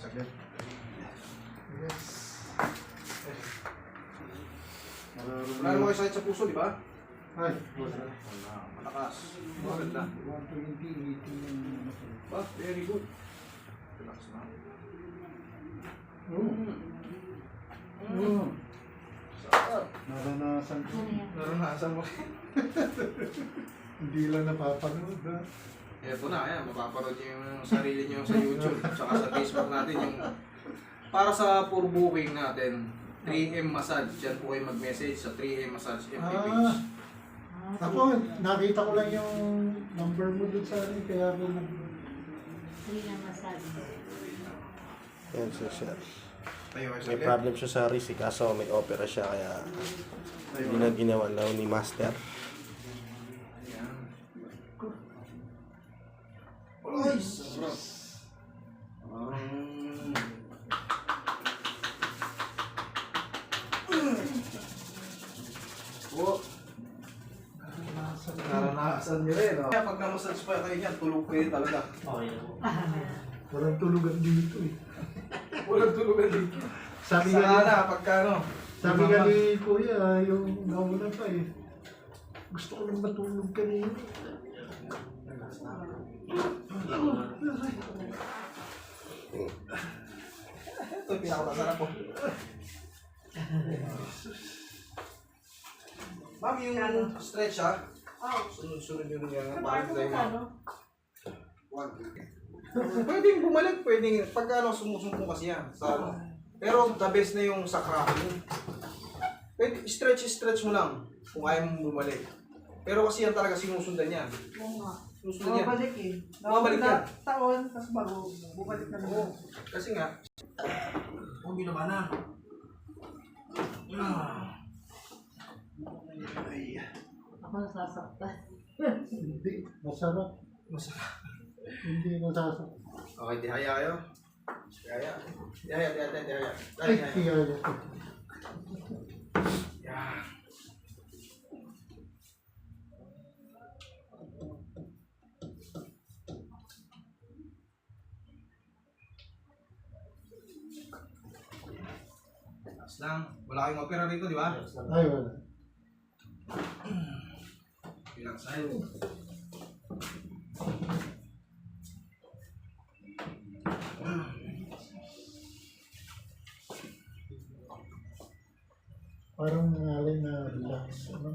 saglit. Yes. Wala naman kayo sakit sa puso, di ba? Ay, wala. Wala. Malakas. Maganda. 120, 18. Ba, very good. Relax na. Sarap. Naranasan ko. Naranasan mo. Hindi lang napapanood ha. Eto na, ayan, mapapanood niyo yung sarili niyo sa YouTube tsaka sa Facebook natin yung para sa for booking natin 3M Massage. Diyan po kayo mag-message sa 3M Massage FB page. Ako, nakita ko lang yung number mo dun sa akin, kaya ako Yan siya siya. Tayo kayo May saglit. problem siya sa wrist, kaso may opera siya kaya hindi na ginawa daw ni Master. Ayan. Ay, sarap. Oh. Naranasan niyo rin, no? Kaya pag na-massage pa kayo niyan, tulog kayo talaga. walang tulugan dito eh. Walang tulugan dito. Sabi nga Sana, pagka ano. sabi nga ni Kuya, yung nauna pa eh. Gusto ko lang matulog kanina. Ito yung pinakamasarap po. Ma'am, yung stretch ha? Sunod-sunod yung parang tayo mo. Pwedeng bumalik, pwedeng pagka ano, sumusumpong kasi yan. Sa, ano. Pero the best na yung sa cracking. Pwede, stretch mo lang kung ayaw mong bumalik. Pero kasi yan talaga sinusundan yan. Oo nga. Sinusundan yan. Bumabalik eh. Bumabalik yan. Taon, tapos bago, bumalik na Oo. naman. Kasi nga, huwag binabanan. Ay, Ako nasasaktan. Hindi, masarap. masarap. Hindi masasarap. Okay, dihaya kayo. Dihaya. Dihaya. Ay, Dihaya. kaya ito. Yan. Relax lang. Wala kayong opera rito, di ba? Ay, wala. Relax tayo. Parang nangalay na relax. Ano?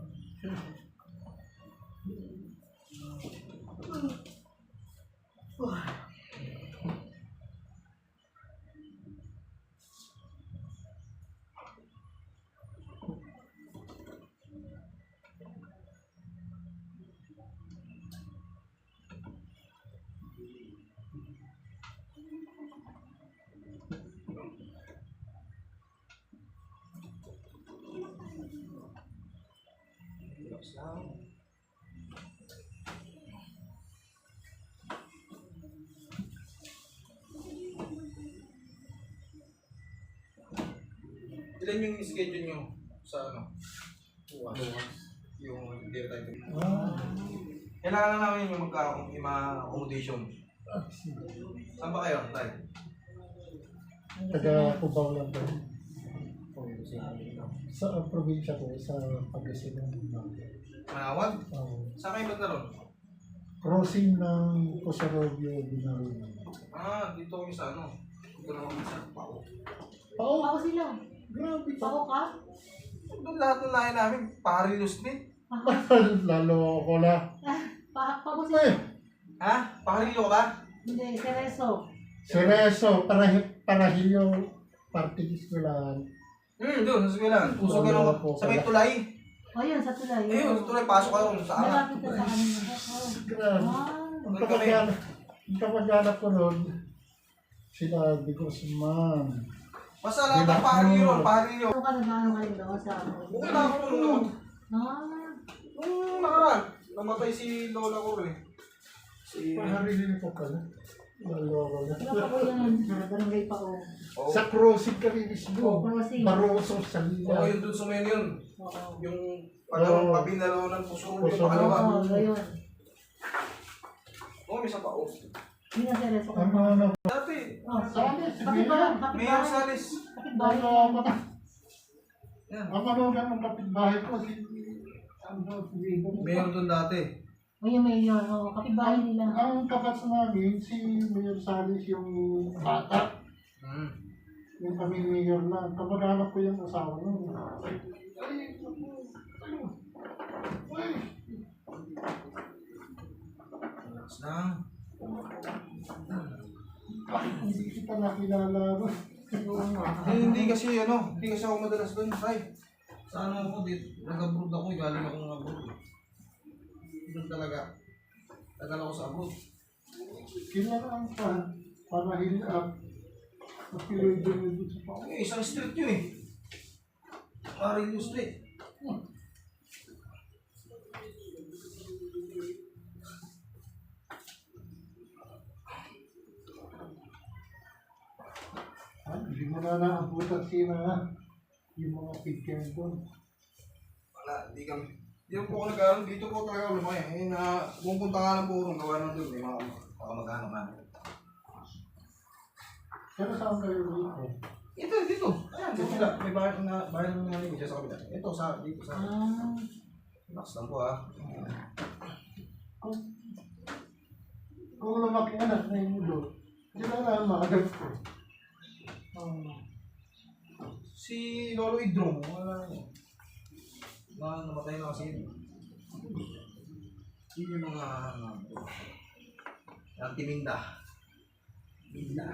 Relax lang. Ilan yung schedule nyo sa ano? Bukas. Yung day time. Kailangan na namin yung accommodation. Saan ba kayo? Tay? Taga Cubao lang po. Sa probinsya ko, sa Pangasinan. Manawag? Oh. Saan kayo ba ron? Crossing ng Cosarobio, Binarunan. Dito kami sa ano? Dito na kami sa Pao. Oo, Ako sila. grabe Ako pa. ka? Doon lahat ng lahi namin, Parilo Street. Lalo ko na. Ako Eh, sila. Ha? Parilo ka ba? Hindi, Cereso. Sereso, Parahilyo, Partigis ko lang. Doon, sa eskwelahan. Puso ka Wala nung po sa may pala. tulay. O yun, sa tulay. Ayun, sa tulay, pasok kayo sa angat. Malapit na sa kanina. Grabe. Ang kapag-anak ko nun, sila Di Guzman. Basta lahat ng Parilo, Parilo. Ano ka naman ngayon doon sa ano? Pumunta ako nung Ah, nakaraan. Namatay si Lola ko rin. Si... Paharili ko pala. Lalo ko na. wala pa ko yan. Barangay pa ko. Oh. Sa crossing kami mismo. Crossing. Baroso sa Oo, Lila. yun doon sa mayon yun. Oo. Yung Oo. pabinalo ng puso yung Puso. pakalawa. Oo, ayun. Oo, may isa pa. Oh. Hindi na seryoso ko. Ang ano, Dati, Oh, Salis, kapitbahay. Mayor Kapitbahay. Salis. Kapitbahay. Yan. ang manugan ng kapitbahay ko, si Mayor doon dati. O yung mayor, oh, kapitbahay nila. Ang kapat namin, si Mayor Salis yung bata. Hmm. Yung kami mayor na. Kamag-anak ko yung asawa nun. Ay, Relax lang. bakit hindi kita nakilala? Oo nga. Hindi kasi ako madalas doon. Ay, sa ano ako, nag-abroad ako, galing ako ng abroad. Doon talaga. Tagal ako sa abroad. Kailangan pa para heal up. Mapiloy din yung sa pao. Isang street yun eh. Marillo Street. Hindi mo na naabutan sila yung mga picture doon. Wala, hindi kami. Hindi po ako nag-aaral. Dito po talaga ako lumaki. Eh, pumunta nga lang po rin. Gawa na doon. May mga kamag-anak namin. Pero saan kayo dito? Dito. Ayan, sa kabila. May bahay ng nanay ko dyan sa kabila. Ito, dito sa... Ah, Relax lang po ah. Kung lumaki anak na yung mulo, hindi na lang makagat ko. Si Lolo Idrong, wala na yun. Namatay na kasi yun. Yun yung mga... Antiminda. Minda.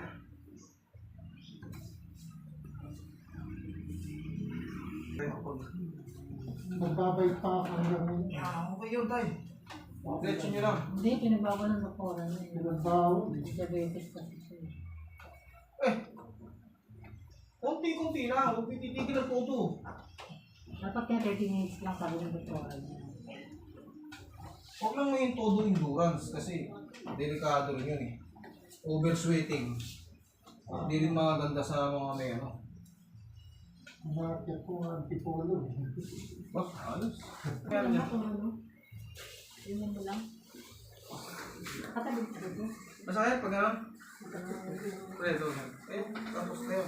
Magbabay pa ako hanggang Okay yun, tay. Diretso nyo lang. hindi, pinagbago ng nakuha na yun. pinagbaho. Diabetes kasi siya. Kunti-kunti lang. Huwag titigil ang todo. Dapat kaya 30 minutes lang sabi ng doktora niya. Huwag lang mo yung todo endurance kasi delikado rin yun eh. Oversweating. Hindi rin maganda sa mga may ano. Bakit ko antipolo. Bah, halos. Ano na kung ano? Yun mo lang. Katabi ko ito. Masakit pag ano? Pre, doon. Eh, tapos kayo.